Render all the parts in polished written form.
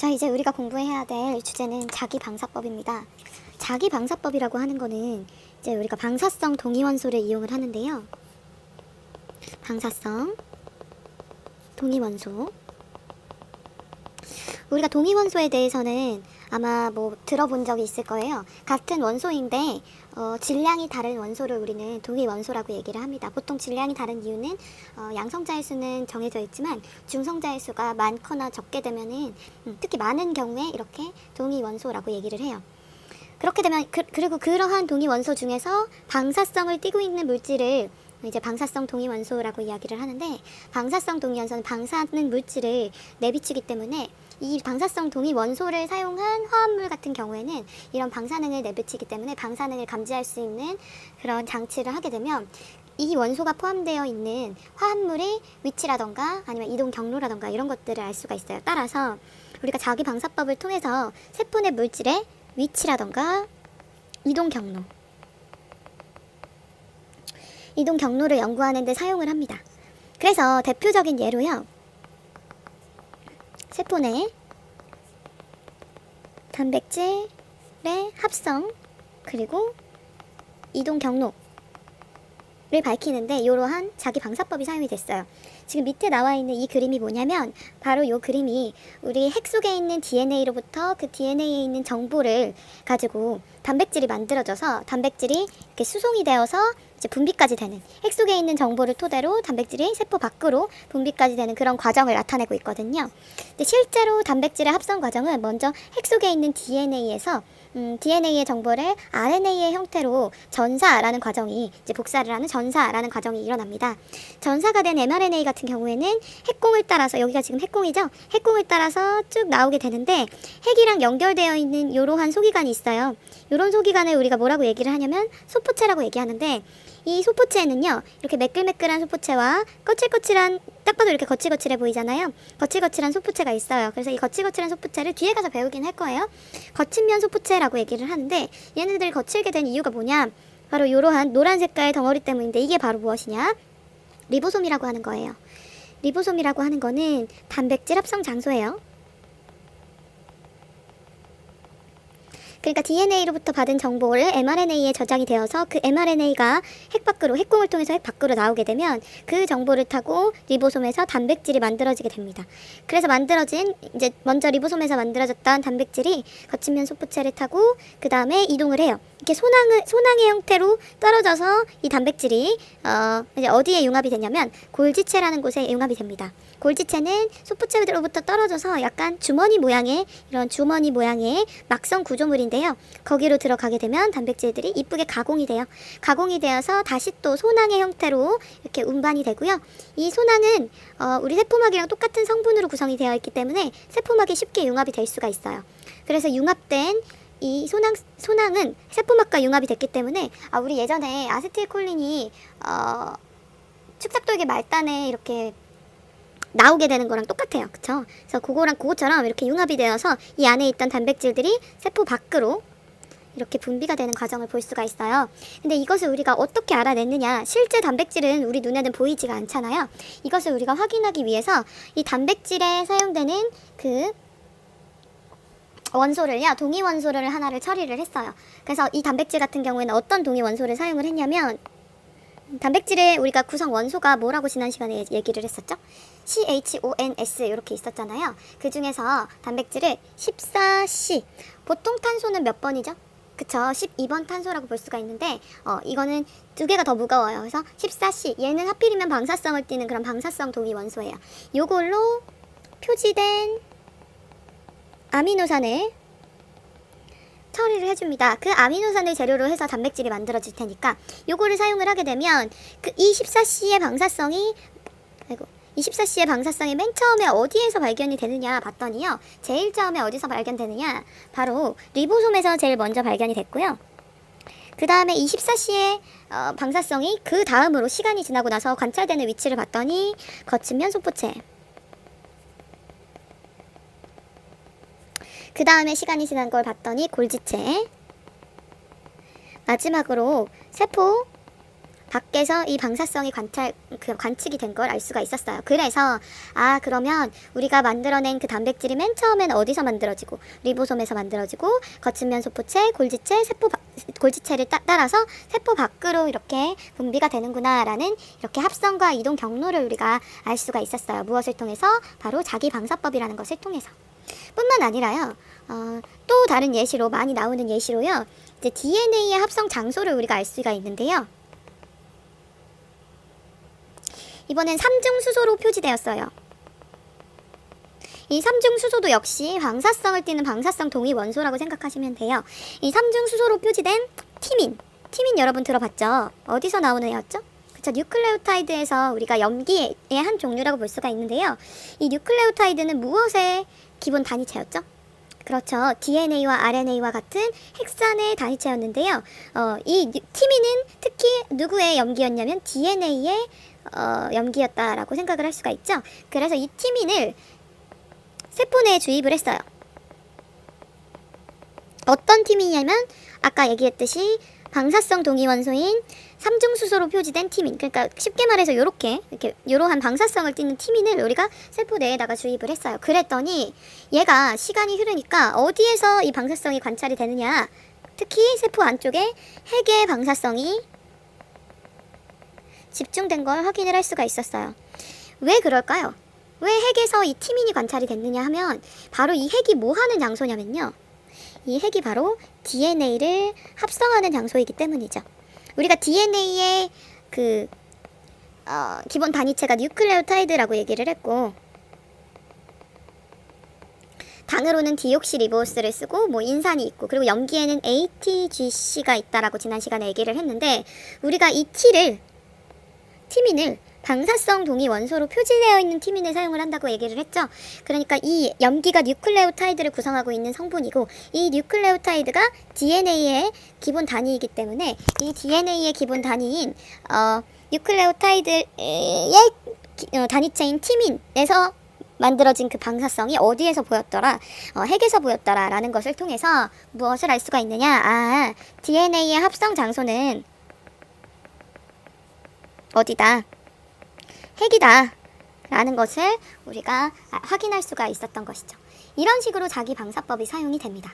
자, 이제 우리가 공부해야 될 주제는 자기방사법입니다. 자기방사법이라고 하는 거는 이제 우리가 방사성 동위원소를 이용을 하는데요. 방사성 동위원소. 우리가 동위원소에 대해서는 아마 뭐 들어본 적이 있을 거예요. 같은 원소인데 질량이 다른 원소를 우리는 동위원소라고 얘기를 합니다. 보통 질량이 다른 이유는 양성자의 수는 정해져 있지만 중성자의 수가 많거나 적게 되면은 특히 많은 경우에 이렇게 동위원소라고 얘기를 해요. 그렇게 되면 그리고 그러한 동위원소 중에서 방사성을 띠고 있는 물질을 이제 방사성 동위원소라고 이야기를 하는데, 방사성 동위원소는 방사하는 물질을 내비치기 때문에 이 방사성 동위원소를 사용한 화합물 같은 경우에는 이런 방사능을 내비치기 때문에 방사능을 감지할 수 있는 그런 장치를 하게 되면 이 원소가 포함되어 있는 화합물의 위치라던가 아니면 이동 경로라던가 이런 것들을 알 수가 있어요. 따라서 우리가 자기방사법을 통해서 세포 내 물질의 위치라던가 이동 경로를 연구하는 데 사용을 합니다. 그래서 대표적인 예로요, 세포 내 단백질의 합성 그리고 이동 경로를 밝히는데 이러한 자기방사법이 사용이 됐어요. 지금 밑에 나와 있는 이 그림이 뭐냐면 바로 이 그림이 우리 핵 속에 있는 DNA로부터 그 DNA에 있는 정보를 가지고 단백질이 만들어져서 단백질이 이렇게 수송이 되어서 이제 분비까지 되는, 핵 속에 있는 정보를 토대로 단백질이 세포 밖으로 분비까지 되는 그런 과정을 나타내고 있거든요. 근데 실제로 단백질의 합성 과정은 먼저 핵 속에 있는 DNA에서 DNA의 정보를 RNA의 형태로 전사라는 과정이, 이제 복사를 하는 전사라는 과정이 일어납니다. 전사가 된 mRNA 같은 경우에는 핵공을 따라서, 여기가 지금 핵공이죠? 핵공을 따라서 쭉 나오게 되는데 핵이랑 연결되어 있는 이러한 소기관이 있어요. 이런 소기관을 우리가 뭐라고 얘기를 하냐면 소포체라고 얘기하는데, 이 소포체에는요, 이렇게 매끌매끌한 소포체와 거칠거칠한, 딱 봐도 이렇게 거칠거칠해 보이잖아요. 거칠거칠한 소포체가 있어요. 그래서 이 거칠거칠한 소포체를 뒤에 가서 배우긴 할 거예요. 거친면 소포체라고 얘기를 하는데, 얘네들이 거칠게 된 이유가 뭐냐, 바로 이러한 노란 색깔 덩어리 때문인데, 이게 바로 무엇이냐, 리보솜이라고 하는 거예요. 리보솜이라고 하는 거는 단백질 합성 장소예요. 그러니까 DNA로부터 받은 정보를 mRNA에 저장이 되어서 그 mRNA가 핵 밖으로, 핵공을 통해서 핵 밖으로 나오게 되면 그 정보를 타고 리보솜에서 단백질이 만들어지게 됩니다. 그래서 만들어진, 이제 먼저 리보솜에서 만들어졌던 단백질이 거친면 소포체를 타고 그 다음에 이동을 해요. 이렇게 소낭의 형태로 떨어져서 이 단백질이 이제 어디에 융합이 되냐면 골지체라는 곳에 융합이 됩니다. 골지체는 소포체로부터 떨어져서 약간 주머니 모양의, 이런 주머니 모양의 막성 구조물인데요. 거기로 들어가게 되면 단백질들이 이쁘게 가공이 돼요. 가공이 되어서 다시 또 소낭의 형태로 이렇게 운반이 되고요. 이 소낭은 우리 세포막이랑 똑같은 성분으로 구성이 되어 있기 때문에 세포막이 쉽게 융합이 될 수가 있어요. 그래서 융합된 이 소낭은 세포막과 융합이 됐기 때문에 우리 예전에 아세틸콜린이 축삭돌개 말단에 이렇게 나오게 되는 거랑 똑같아요. 그쵸? 그래서 그거처럼 이렇게 융합이 되어서 이 안에 있던 단백질들이 세포 밖으로 이렇게 분비가 되는 과정을 볼 수가 있어요. 근데 이것을 우리가 어떻게 알아냈느냐, 실제 단백질은 우리 눈에는 보이지가 않잖아요. 이것을 우리가 확인하기 위해서 이 단백질에 사용되는 그 원소를요, 동위원소를 하나를 처리를 했어요. 그래서 이 단백질 같은 경우에는 어떤 동위원소를 사용을 했냐면, 단백질의 우리가 구성 원소가 뭐라고 지난 시간에 얘기를 했었죠? CHONS 이렇게 있었잖아요. 그 중에서 단백질을 14C, 보통 탄소는 몇 번이죠? 그쵸, 12번 탄소라고 볼 수가 있는데 이거는 두 개가 더 무거워요. 그래서 14C, 얘는 하필이면 방사성을 띠는 그런 방사성 동위원소예요. 요걸로 표지된 아미노산을 처리를 해줍니다. 그 아미노산을 재료로 해서 단백질이 만들어질 테니까 요거를 사용을 하게 되면 이 14C의 방사성이 맨 처음에 어디에서 발견이 되느냐 봤더니요, 제일 처음에 어디서 발견되느냐, 바로 리보솜에서 제일 먼저 발견이 됐고요. 그 다음에 이 14C의 방사성이 그 다음으로 시간이 지나고 나서 관찰되는 위치를 봤더니 거친면 소포체, 그 다음에 시간이 지난 걸 봤더니 골지체, 마지막으로 세포 밖에서 이 방사성이 관측이 된 걸 알 수가 있었어요. 그래서 그러면 우리가 만들어낸 그 단백질이 맨 처음엔 어디서 만들어지고 리보솜에서 만들어지고 거친 면소포체, 골지체, 골지체를 따라서 세포 밖으로 이렇게 분비가 되는구나라는 이렇게 합성과 이동 경로를 우리가 알 수가 있었어요. 무엇을 통해서? 바로 자기 방사법이라는 것을 통해서. 뿐만 아니라요. 또 다른 예시로 많이 나오는 예시로요. 이제 DNA의 합성 장소를 우리가 알 수가 있는데요. 이번엔 삼중수소로 표지되었어요. 이 삼중수소도 역시 방사성을 띠는 방사성 동위 원소라고 생각하시면 돼요. 이 삼중수소로 표지된 티민 여러분 들어봤죠? 어디서 나오는 애였죠? 그쵸, 뉴클레오타이드에서 우리가 염기의 한 종류라고 볼 수가 있는데요. 이 뉴클레오타이드는 무엇의 기본 단위체였죠? 그렇죠. DNA와 RNA와 같은 핵산의 단위체였는데요. 이 티민은 특히 누구의 염기였냐면 DNA의 염기였다라고 생각을 할 수가 있죠. 그래서 이 티민을 세포 내에 주입을 했어요. 어떤 티민이냐면 아까 얘기했듯이 방사성 동위원소인 삼중수소로 표지된 티민, 그러니까 쉽게 말해서 이러한 방사성을 띠는 티민을 우리가 세포 내에다가 주입을 했어요. 그랬더니 얘가 시간이 흐르니까 어디에서 이 방사성이 관찰이 되느냐, 특히 세포 안쪽에 핵의 방사성이 집중된 걸 확인을 할 수가 있었어요. 왜 그럴까요? 왜 핵에서 이 티민이 관찰이 됐느냐 하면 바로 이 핵이 뭐 하는 장소냐면요. 이 핵이 바로 DNA를 합성하는 장소이기 때문이죠. 우리가 DNA의 기본 단위체가 뉴클레오타이드라고 얘기를 했고, 당으로는 디옥시리보스를 쓰고 인산이 있고, 그리고 염기에는 ATGC가 있다라고 지난 시간에 얘기를 했는데, 우리가 이 티민을 방사성 동위 원소로 표지되어 있는 티민을 사용을 한다고 얘기를 했죠. 그러니까 이 염기가 뉴클레오타이드를 구성하고 있는 성분이고, 이 뉴클레오타이드가 DNA의 기본 단위이기 때문에 이 DNA의 기본 단위인 뉴클레오타이드의 단위체인 티민에서 만들어진 그 방사성이 어디에서 보였더라? 핵에서 보였더라 라는 것을 통해서 무엇을 알 수가 있느냐? DNA의 합성 장소는 어디다? 핵이다 라는 것을 우리가 확인할 수가 있었던 것이죠. 이런 식으로 자기 방사법이 사용이 됩니다.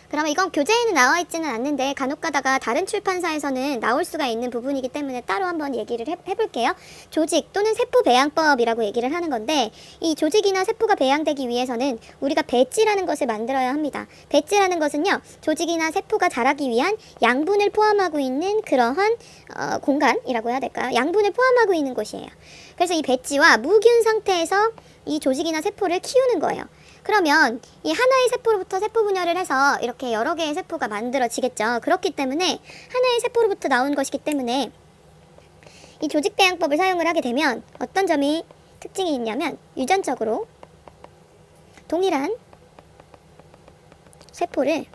그러면 이건 교재에는 나와 있지는 않는데 간혹 가다가 다른 출판사에서는 나올 수가 있는 부분이기 때문에 따로 한번 얘기를 해볼게요. 조직 또는 세포 배양법이라고 얘기를 하는 건데, 이 조직이나 세포가 배양되기 위해서는 우리가 배지라는 것을 만들어야 합니다. 배지라는 것은요, 조직이나 세포가 자라기 위한 양분을 포함하고 있는 그러한 공간이라고 해야 될까요? 양분을 포함하고 있는 곳이에요. 그래서 이 배지와 무균 상태에서 이 조직이나 세포를 키우는 거예요. 그러면 이 하나의 세포로부터 세포 분열을 해서 이렇게 여러 개의 세포가 만들어지겠죠. 그렇기 때문에 하나의 세포로부터 나온 것이기 때문에 이 조직 배양법을 사용을 하게 되면 어떤 점이 특징이 있냐면, 유전적으로 동일한 세포를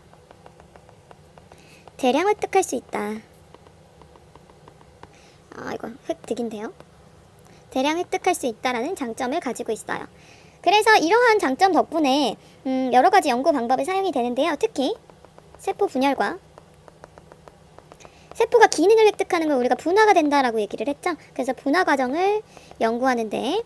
대량 획득할 수 있다. 이거 획득인데요. 대량 획득할 수 있다라는 장점을 가지고 있어요. 그래서 이러한 장점 덕분에 여러 가지 연구 방법이 사용이 되는데요. 특히 세포 분열과 세포가 기능을 획득하는 걸 우리가 분화가 된다라고 얘기를 했죠. 그래서 분화 과정을 연구하는데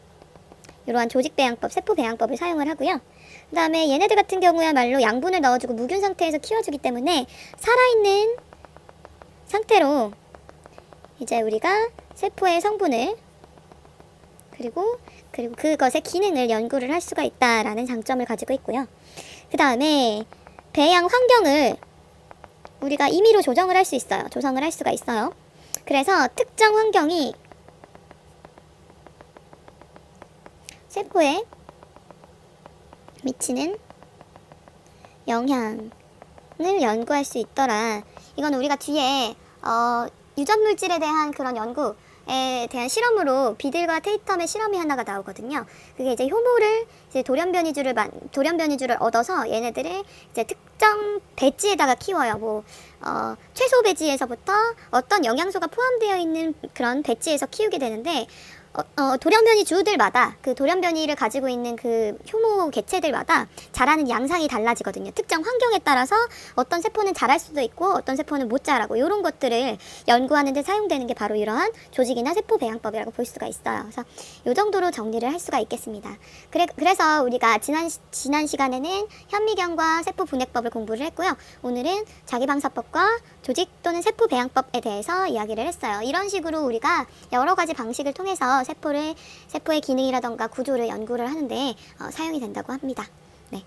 이러한 조직 배양법, 세포 배양법을 사용을 하고요. 그 다음에 얘네들 같은 경우야말로 양분을 넣어주고 무균 상태에서 키워주기 때문에 살아있는 상태로 이제 우리가 세포의 성분을 그리고 그것의 기능을 연구를 할 수가 있다라는 장점을 가지고 있고요. 그 다음에 배양 환경을 우리가 임의로 조정을 할 수 있어요. 조성을 할 수가 있어요. 그래서 특정 환경이 세포에 미치는 영향을 연구할 수 있더라. 이건 우리가 뒤에 유전물질에 대한 그런 연구에 대한 실험으로 비들과 테이텀의 실험이 하나가 나오거든요. 그게 이제 효모를 이제 돌연변이주를 얻어서 얘네들을 이제 특정 배지에다가 키워요. 채소 배지에서부터 어떤 영양소가 포함되어 있는 그런 배지에서 키우게 되는데, 돌연변이 주들마다 그 돌연변이를 가지고 있는 그 효모 개체들마다 자라는 양상이 달라지거든요. 특정 환경에 따라서 어떤 세포는 자랄 수도 있고 어떤 세포는 못 자라고 이런 것들을 연구하는 데 사용되는 게 바로 이러한 조직이나 세포 배양법이라고 볼 수가 있어요. 그래서 이 정도로 정리를 할 수가 있겠습니다. 그래서 우리가 지난 시간에는 현미경과 세포 분해법을 공부를 했고요. 오늘은 자기방사법과 조직 또는 세포 배양법에 대해서 이야기를 했어요. 이런 식으로 우리가 여러 가지 방식을 통해서 세포의 기능이라던가 구조를 연구를 하는데 사용이 된다고 합니다. 네.